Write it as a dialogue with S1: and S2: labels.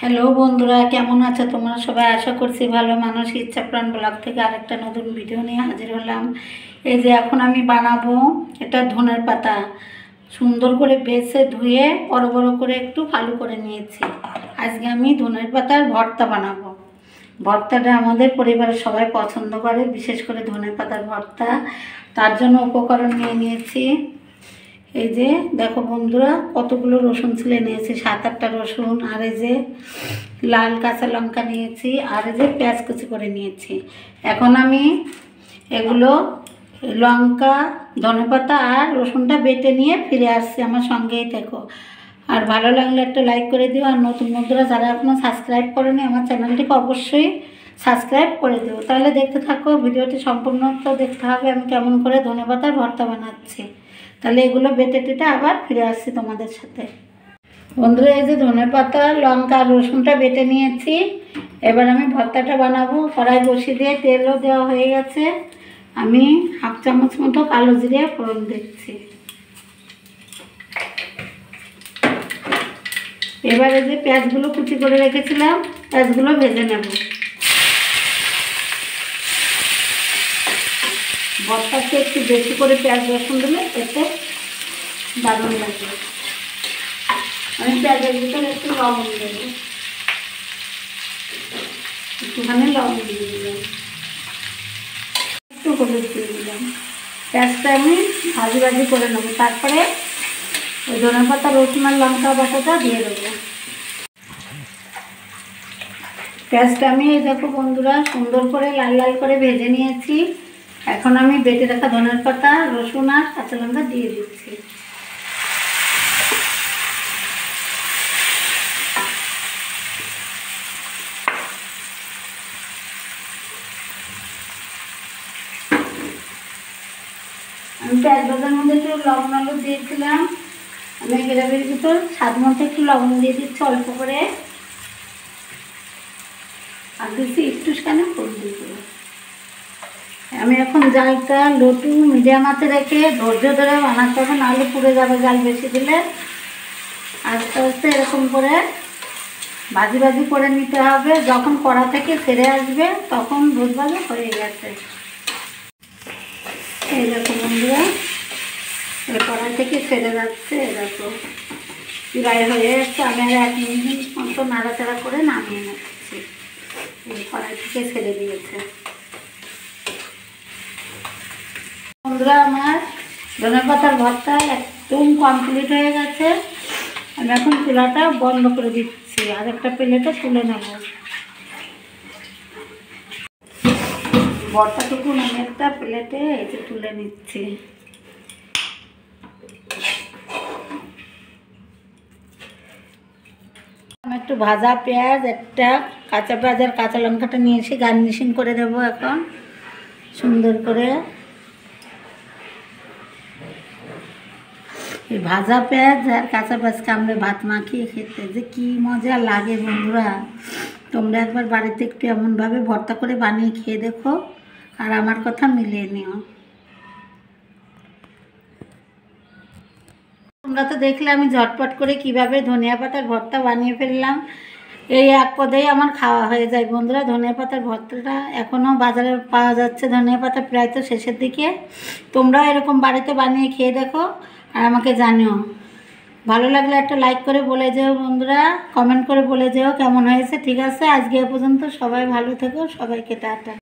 S1: Hello বন্ধুরা, কেমন আছো তোমরা সবাই? আশা করছি ভালো। মানসিক ইচ্ছা প্রাণ ব্লগ থেকে আরেকটা নতুন ভিডিও নিয়ে হাজির হলাম। এই যে এখন আমি বানাবো এটা ধনের পাতা সুন্দর করে বেছে ধুয়ে বড় বড় করে একটু ফালু করে নিয়েছি। আজকে আমি ধনের পাতার ভর্তা বানাবো। ভর্তাটা আমাদের পরিবারের সবাই পছন্দ করে, বিশেষ করে ধনে পাতার ভর্তা। তার জন্য উপকরণ নিয়ে নিয়েছি। এই যে দেখো বন্ধুরা, কতগুলো রসুন ছিলে নিয়েছি, 7-8টা রসুন। আর এই যে লাল কাঁচা লঙ্কা নিয়েছি, আর এই যে পেঁয়াজ কুচি করে নিয়েছি। এখন আমি এগুলো লঙ্কা, ধনেপাতা আর রসুনটা বেটে নিয়ে ফিরে আসছি। আমার সঙ্গেই থেকো। আর ভালো লাগলে একটা লাইক করে দিও। আর নতুন বন্ধুরা যারা এখনও সাবস্ক্রাইব করেনি আমার চ্যানেলটিকে অবশ্যই সাবস্ক্রাইব করে দিও। তাহলে দেখতে থাকো, ভিডিওটি সম্পূর্ণ তো দেখতে হবে আমি কেমন করে ধনেপাতার ভর্তা বানাচ্ছি। তাহলে এগুলো বেটে টেটে আবার ফিরে আসছি তোমাদের সাথে। বন্ধুরা, এই যে ধনেপাতা, লঙ্কা আর রসুনটা বেটে নিয়েছি। এবার আমি ভর্তাটা বানাবো। কড়াই বসিয়ে দিয়ে তেলও দেওয়া হয়ে গেছে। আমি 1/2 চামচ মতো কালো জিরে ফোড়ন দিচ্ছি। এবারে যে পেঁয়াজগুলো কুচি করে রেখেছিলাম, পেঁয়াজগুলো ভেজে নেব। ভর্তাতে একটু বেশি করে পেঁয়াজ রসুন দিলে এতে দারুণ লাগবে। আমি পেঁয়াজের ভিতরে একটু লবণ দেব, একটুখানি লবণ দিয়ে দিলাম, একটু হলুদ দিয়ে দিলাম। পেঁয়াজটা আমি ভাজি ভাজি করে নেবো। তারপরে ওই ধনেপাতা, রসুন আর লঙ্কা বাটাটা দিয়ে দেবো। পেঁয়াজটা আমি এই দেখো বন্ধুরা সুন্দর করে লাল লাল করে ভেজে নিয়েছি। এখন আমি বেটে রাখা ধনের পাতা, রসুন আর কাঁচা লঙ্কা দিয়ে দিচ্ছি। আমি পেঁয়াজ ভাজার মধ্যে একটু লবণ আলু দিয়েছিলাম। আমি গ্রেভির ভিতর স্বাদ মতো একটু লবণ দিয়ে দিচ্ছি অল্প করে। আর দিচ্ছি একটুখানি হলুদ। আমি এখন জালটা লো টু মিডিয়াম আঁচে রেখে ধৈর্য ধরে বানাতে হবে, নাহলে পুড়ে যাবে জাল বেশি দিলে। আস্তে আস্তে এরকম করে ভাজি ভাজি করে নিতে হবে। যখন কড়া থেকে ছেড়ে আসবে তখন বুঝবা যে হয়ে গেছে। এই দেখো বন্ধুরা, এই কড়া থেকে ছেড়ে যাচ্ছে। এরকম প্রায় হয়ে যাচ্ছে। আমি আর 1 মিনিট মতো নাড়াচাড়া করে নামিয়ে নিচ্ছি। এই কড়া থেকে ছেড়ে দিয়েছে। বন্ধুরা, আমার ধনেপাতার ভর্তা একদম কমপ্লিট হয়ে গেছে। আমি এখন চুলাটা বন্ধ করে দিচ্ছি, আর একটা প্লেটে তুলে নেব। ভর্তাটুকু আমি একটা প্লেটে এসে তুলে নিচ্ছি। আমি একটু ভাজা পেঁয়াজ, একটা কাঁচা পেঁয়াজ আর কাঁচা লঙ্কাটা নিয়েছি, গার্নিশিং করে দেবো এখন সুন্দর করে। এই ভাজা পেঁয়াজ আর কাঁচা পেঁয়াজ কামড়ে ভাত মাখিয়ে খেতে যে কী মজা লাগে বন্ধুরা। তোমরা একবার বাড়িতে একটু এমনভাবে ভর্তা করে বানিয়ে খেয়ে দেখো, আর আমার কথা মিলিয়ে নিও। তোমরা তো দেখলে আমি ঝটপট করে কিভাবে ধনিয়া পাতার ভর্তা বানিয়ে ফেললাম। এই এক পদেই আমার খাওয়া হয়ে যায় বন্ধুরা। ধনিয়া পাতার ভর্তাটা এখনও বাজারে পাওয়া যাচ্ছে। ধনিয়া পাতা প্রায় তো শেষের দিকে। তোমরাও এরকম বাড়িতে বানিয়ে খেয়ে দেখো আর আমাকে জানিও। ভালো লাগলে একটা লাইক করে বলে যেও বন্ধুরা, কমেন্ট করে বলে যেও কেমন হয়েছে। ঠিক আছে, আজকে এ পর্যন্ত। সবাই ভালো থেকো, সবাইকে টাটা।